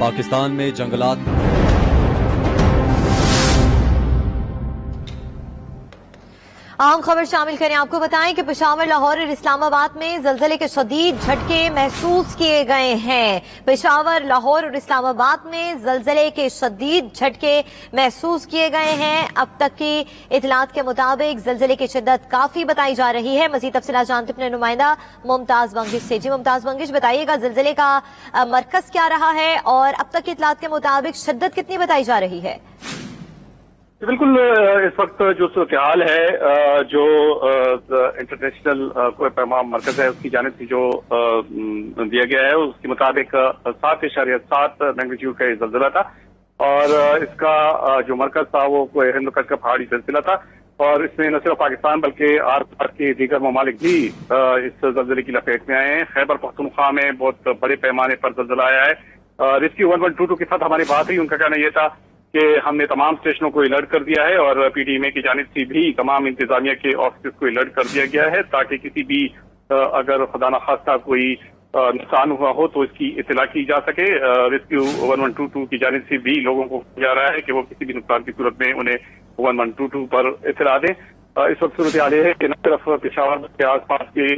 पाकिस्तान में जंगलात आम खबर शामिल करें। आपको बताएं कि पेशावर, लाहौर और इस्लामाबाद में जलजले के शदीद झटके महसूस किए गए हैं। पेशावर, लाहौर और इस्लामाबाद में जलजले के शदीद झटके महसूस किए गए हैं। अब तक की इतलात के मुताबिक जलजले की शिद्दत काफी बताई जा रही है। मजीद तफसीलात जानते अपने नुमाइंदा मुमताज बंगिश से। जी मुमताज बंगिश, बताइएगा जलजले का मरकज क्या रहा है और अब तक की इतलात के मुताबिक शिद्दत कितनी बताई जा रही है? बिल्कुल, इस वक्त जो सूरत-ए-हाल है, जो इंटरनेशनल कोई पैमाना मरकज है उसकी जानिब से जो दिया गया है उसके मुताबिक 7.7 मैग्नीट्यूड का जल्जला था और इसका जो मरकज था वो कोई हिंद का पहाड़ी सिलसिला था और इसमें न सिर्फ पाकिस्तान बल्कि आस पास के दीगर ममालिक भी इस जल्जले की लपेट में आए हैं। खैबर पख्तूनख्वा में बहुत बड़े पैमाने पर जल्जला आया है। रेस्क्यू 1122 के साथ हमारी बात हुई, उनका कहना यह था कि हमने तमाम स्टेशनों को अलर्ट कर दिया है और पीटीएमए की जानिब से भी तमाम इंतजामिया के ऑफिस को अलर्ट कर दिया गया है ताकि किसी भी अगर खुदा न खास्ता कोई नुकसान हुआ हो तो इसकी इत्तला की जा सके। रेस्क्यू 1122 की जानिब से भी लोगों को कहा जा रहा है कि वो किसी भी नुकसान की सूरत में उन्हें 1122 पर इत्तला दें। इस वक्त सूरत हाल है कि न सिर्फ पेशावर के आस पास के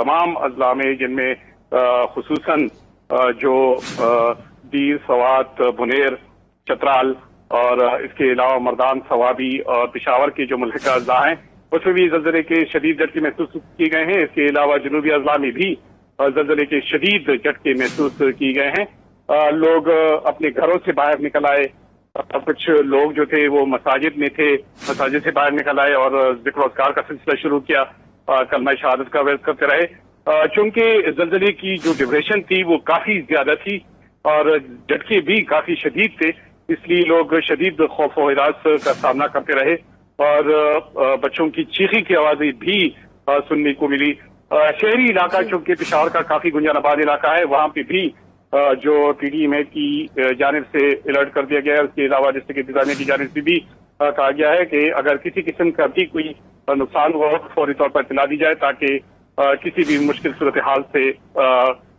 तमाम अजला में, जिनमें खुसूसन जो दीर, सवात, बुनेर, चतराल और इसके अलावा मर्दान, सवाबी और पेशावर के जो मुल्हिका अजला हैं उसमें भी जल्जले के शदीद झटके महसूस किए गए हैं। इसके अलावा जनूबी अजला में भी जल्जले के शदीद झटके महसूस किए गए हैं। लोग अपने घरों से बाहर निकल आए, कुछ लोग जो थे वो मसाजिद में थे, मसाजिद से बाहर निकल आए और जिक्र अज़कार का सिलसिला शुरू किया, कलमा शहादत का वर्द करते रहे। चूंकि जल्जले की जो ड्यूरेशन थी वो काफी ज्यादा थी और झटके भी काफी शदीद थे, इसलिए लोग शदीद खौफ व हिरास का सामना करते रहे और बच्चों की चीखी की आवाजें भी सुनने को मिली। शहरी इलाका चूंकि पेशावर का काफी गुंजानाबाद इलाका है, वहां पे भी जो पीटीएमए की जानिब से अलर्ट कर दिया गया है। उसके अलावा डिस्ट्रिक्ट इंतजामिया की जानिब से भी कहा गया है कि अगर किसी किस्म का भी कोई नुकसान हुआ तो फौरी तौर पर इत्तला दी जाए ताकि किसी भी मुश्किल सूरत हाल से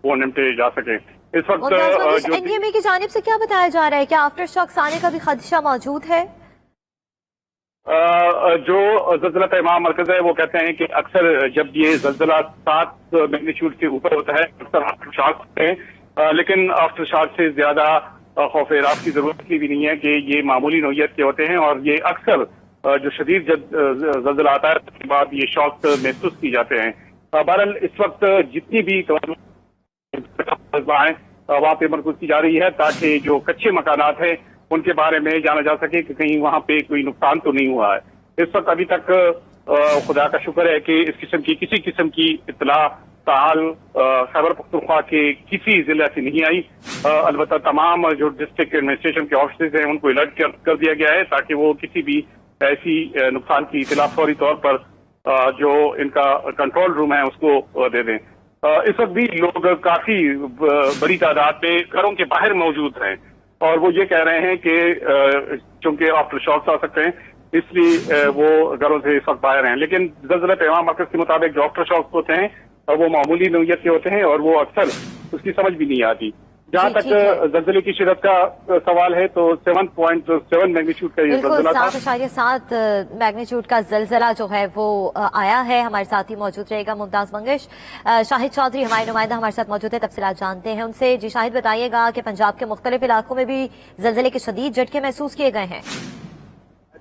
वो निपटे जा सके। इस वक्त एनडीएमए की जानिब से क्या बताया जा रहा है? क्या आफ्टर शॉक्स आने का भी खदशा मौजूद है? जो जल्जला पैमाना मरकज है वो कहते हैं कि अक्सर जब ये जल्जला 7 मैग्नीट्यूड से ऊपर होता है अक्सर आफ्टर शॉक होते हैं, लेकिन आफ्टर शॉक से ज्यादा खौफ हिरास की जरूरत भी नहीं है कि ये मामूली नौयत के होते हैं और ये अक्सर जो शदीद जल्जला आता है उसके बाद ये शॉक महसूस किए जाते हैं। बहरहाल इस वक्त जितनी भी वहां पे मरकूज की जा रही है ताकि जो कच्चे मकानात हैं उनके बारे में जाना जा सके कि कहीं वहां पे कोई नुकसान तो नहीं हुआ है। इस वक्त अभी तक खुदा का शुक्र है कि इस किस्म की किसी किस्म की इत्तला ताल खैबर पख्तूनख्वा के किसी जिले से नहीं आई। अलबत्ता तमाम जो डिस्ट्रिक्ट एडमिनिस्ट्रेशन के ऑफिस हैं उनको अलर्ट कर दिया गया है ताकि वो किसी भी ऐसी नुकसान की इत्तला फौरी तौर पर जो इनका कंट्रोल रूम है उसको दे दें। इस वक्त भी लोग काफी बड़ी तादाद में घरों के बाहर मौजूद हैं और वो ये कह रहे हैं कि चूंकि आफ्टर शॉक्स आ सकते हैं इसलिए वो घरों से इस वक्त बाहर हैं। लेकिन जल्जला पैमाना मरकज के मुताबिक जो आफ्टर शॉक्स होते हैं वो मामूली नौयत के होते हैं और वो अक्सर उसकी समझ भी नहीं आती। जहां तक जल्जले की शिद्दत का सवाल है तो 7.7 मैग्नीट्यूड का ये जल्जला था। 7.7 मैग्नीट्यूड का जल्जला जो है वो आया है। हमारे साथ ही मौजूद रहेगा मुमताज बंगिश। शाहिद चौधरी हमारे नुमाइंदा हमारे साथ मौजूद है, तफसीलात जानते हैं उनसे। जी शाहिद, बताइएगा कि पंजाब के मुख्तलिफ इलाकों में भी जल्जले के शदीद झटके महसूस किए गए हैं।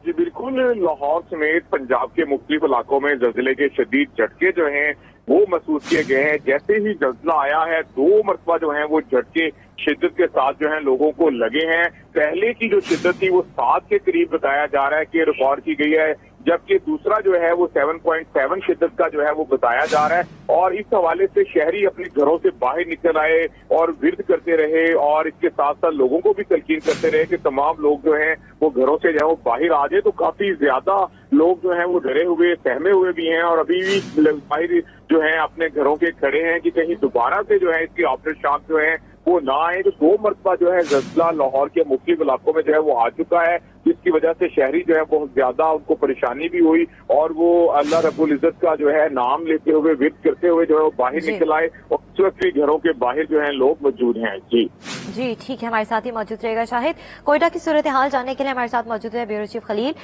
जी बिल्कुल, लाहौर समेत पंजाब के मुख्तलिफ इलाकों में जल्जले के शदीद झटके जो हैं वो महसूस किए गए हैं। जैसे ही जल्जला आया है 2 मरतबा जो है वो झटके शिद्दत के साथ जो है लोगों को लगे हैं। पहले की जो शिद्दत थी वो 7 के करीब बताया जा रहा है कि रिकॉर्ड की गई है, जबकि दूसरा जो है वो 7.7 शिद्दत का जो है वो बताया जा रहा है। और इस हवाले से शहरी अपने घरों से बाहर निकल आए और विरद करते रहे और इसके साथ साथ लोगों को भी तलकीन करते रहे कि तमाम लोग जो हैं वो घरों से जो है वो बाहर आ जाए। तो काफी ज्यादा लोग जो हैं वो डरे हुए, सहमे हुए भी हैं और अभी भी बाहर जो है अपने घरों के खड़े हैं कि कहीं दोबारा से जो है इसकी आफ्टर शॉक जो है वो ना आए। तो 2 मरतबा जो है जल्जला लाहौर के मुख्तलिफ इलाकों में जो है वो आ चुका है जिसकी वजह से शहरी जो है बहुत ज्यादा उनको परेशानी भी हुई और वो अल्लाह रब्बुल इज्जत का जो है नाम लेते हुए विद करते हुए जो है वो बाहर निकल आए और उस वक्त भी घरों के बाहर जो है लोग मौजूद हैं। जी ठीक है, हमारे साथ ही मौजूद रहेगा शाहिद। कोयटा की सूरत हाल जानने के लिए हमारे साथ मौजूद है ब्यूरो चीफ खलील।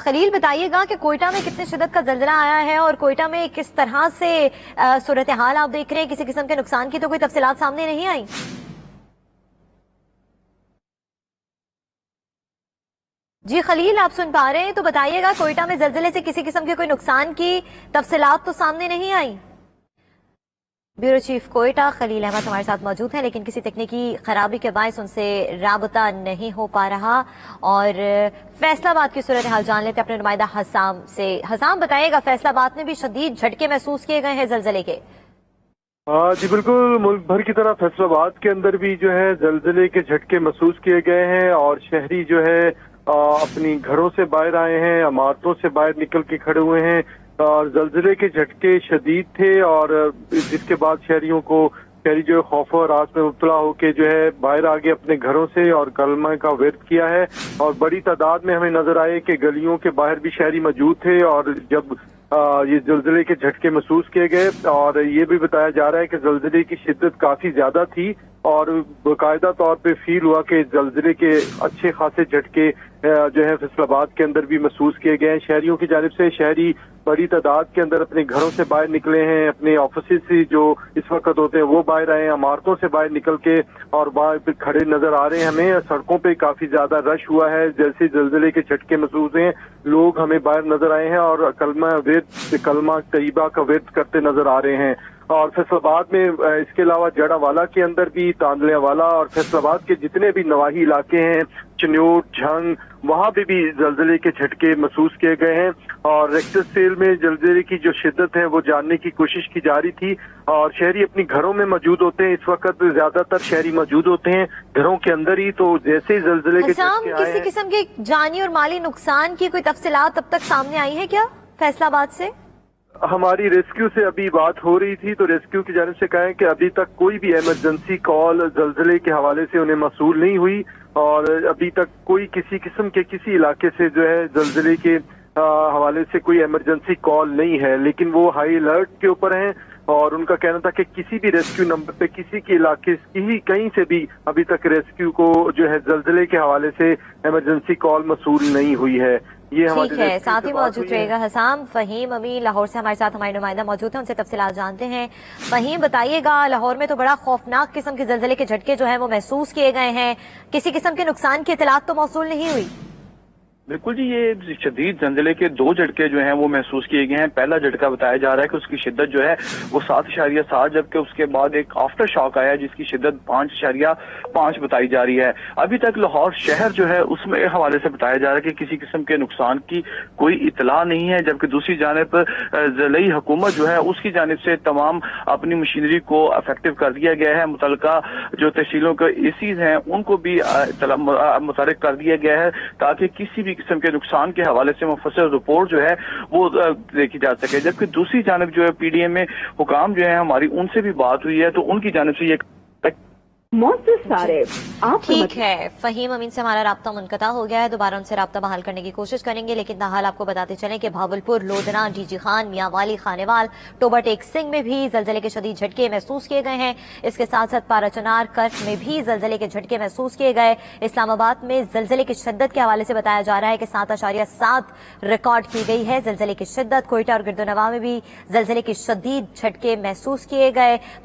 खलील, बताइएगा कि कोयटा में कितने शिद्दत का जल्जला आया है और कोयटा में किस तरह से सूरत हाल आप देख रहे हैं? किसी किस्म के नुकसान की तो कोई तफसीलात सामने नहीं आई? जी खलील, आप सुन पा रहे हैं तो बताइएगा, कोयटा में जल्जले से किसी किस्म के कोई नुकसान की तफसीलात तो सामने नहीं आई? ब्यूरो चीफ कोयटा खलील अहमद हमारे साथ मौजूद हैं, लेकिन किसी तकनीकी खराबी के बायस उनसे राबता नहीं हो पा रहा। और फैसलाबाद की सूरत हाल जान लेते अपने नुमाइंदा हसाम से। हसाम, बताइएगा, फैसलाबाद में भी शदीद झटके महसूस किए गए हैं जल्जले के? जी बिल्कुल, मुल्क भर की तरह फैसलाबाद के अंदर भी जो है जल्जले के झटके महसूस किए गए हैं और शहरी जो है अपनी घरों से बाहर आए हैं, इमारतों से बाहर निकल के खड़े हुए हैं और जल्जले के झटके शदीद थे और जिसके बाद शहरी जो खौफ और रात में मुब्तला होके जो है बाहर आ गए अपने घरों से और कलमा का विर्द किया है। और बड़ी तादाद में हमें नजर आए कि गलियों के बाहर भी शहरी मौजूद थे और जब ये जल्जले के झटके महसूस किए गए और ये भी बताया जा रहा है कि जल्जले की शिद्दत काफी ज्यादा थी और बाकायदा तौर पे फील हुआ कि जल्जले के अच्छे खासे झटके जो है फैसलाबाद के अंदर भी महसूस किए गए हैं। शहरियों की जानिब से शहरी बड़ी तादाद के अंदर अपने घरों से बाहर निकले हैं, अपने ऑफिस से जो इस वक्त होते हैं वो बाहर आए हैं, इमारतों से बाहर निकल के और बाहर खड़े नजर आ रहे हैं। हमें सड़कों पे काफी ज्यादा रश हुआ है, जैसे जल्जले के झटके महसूस हैं लोग हमें बाहर नजर आए हैं और कलमा तैयबा का विर्द करते नजर आ रहे हैं। और फैसलाबाद में इसके अलावा जड़ावाला के अंदर भी, तांदलियावाला और फैसलाबाद के जितने भी नवाही इलाके हैं, चन्योट, झंग, वहां पे भी जल्जले के झटके महसूस किए गए हैं। और रेक्टर स्केल में जल्जले की जो शिद्दत है वो जानने की कोशिश की जा रही थी और शहरी अपनी घरों में मौजूद होते हैं। इस वक्त ज्यादातर शहरी मौजूद होते हैं घरों के अंदर ही, तो जैसे ही जल्जले के झटके आए किसी किस्म के जानी और माली नुकसान की कोई तफसीलात अब तक सामने आई है क्या फैसलाबाद से? हमारी रेस्क्यू से अभी बात हो रही थी तो रेस्क्यू की जानिब से कहा है कि अभी तक कोई भी इमरजेंसी कॉल जल्जले के हवाले से उन्हें मसूल नहीं हुई और अभी तक कोई किसी किस्म के किसी इलाके से जो है जल्जले के हवाले से कोई इमरजेंसी कॉल नहीं है। लेकिन वो हाई अलर्ट के ऊपर हैं और उनका कहना था कि किसी भी रेस्क्यू नंबर पे किसी के इलाके की कहीं से भी अभी तक रेस्क्यू को जो है जल्जले के हवाले से इमरजेंसी कॉल मसूल नहीं हुई है। ये ठीक है, साथ ही मौजूद रहेगा हसाम। फहीम अमीन लाहौर से हमारे साथ हमारे नुमाइंदा मौजूद हैं, उनसे तफसीलात जानते हैं। फहीम, बताइएगा, लाहौर में तो बड़ा खौफनाक किस्म के जल्जले के झटके जो है वो महसूस किए गए हैं, किसी किस्म के नुकसान की इतलात तो मौसूल नहीं हुई? बिल्कुल जी, ये शदीद जल्जले के 2 झटके जो हैं वो महसूस किए गए हैं। पहला झटका बताया जा रहा है कि उसकी शिद्दत जो है वो 7.7, जबकि उसके बाद एक आफ्टर शॉक आया जिसकी शिद्दत 5.5 बताई जा रही है। अभी तक लाहौर शहर जो है उसमें हवाले से बताया जा रहा है कि किसी किस्म के नुकसान की कोई इतला नहीं है, जबकि दूसरी जानिब ज़िलाई हुकूमत जो है उसकी जानिब से तमाम अपनी मशीनरी को इफेक्टिव कर दिया गया है। मुतलका जो तहसीलों के एसीज हैं उनको भी मुतहरिक कर दिया गया है ताकि किसी भी किस्म के नुकसान के हवाले से मुफस्सल रिपोर्ट जो है वो देखी जा सके। जबकि दूसरी जानिब जो है पीडीएम में हुकाम जो है हमारी उनसे भी बात हुई है तो उनकी जानिब से ये ठीक है, फहीम अमीन से हमारा राब्ता मुनक़ता हो गया है, दोबारा उनसे राब्ता बहाल करने की कोशिश करेंगे। लेकिन ताहाल आपको बताते चलें कि भावलपुर, लोधना, डीजी खान, मियांवाली, खानेवाल, टोबा टेक सिंह में भी जल्जले के शदीद झटके महसूस किए गए हैं। इसके साथ साथ पाराचनार, कर्क में भी जल्जले के झटके महसूस किए गए। इस्लामाबाद में जल्जले की शिद्दत के हवाले से बताया जा रहा है कि 7.7 रिकॉर्ड की गई है जल्जले की शिद्दत। कोयटा और गिरदोनवा में भी जल्जले के शदीद झटके महसूस किए गए।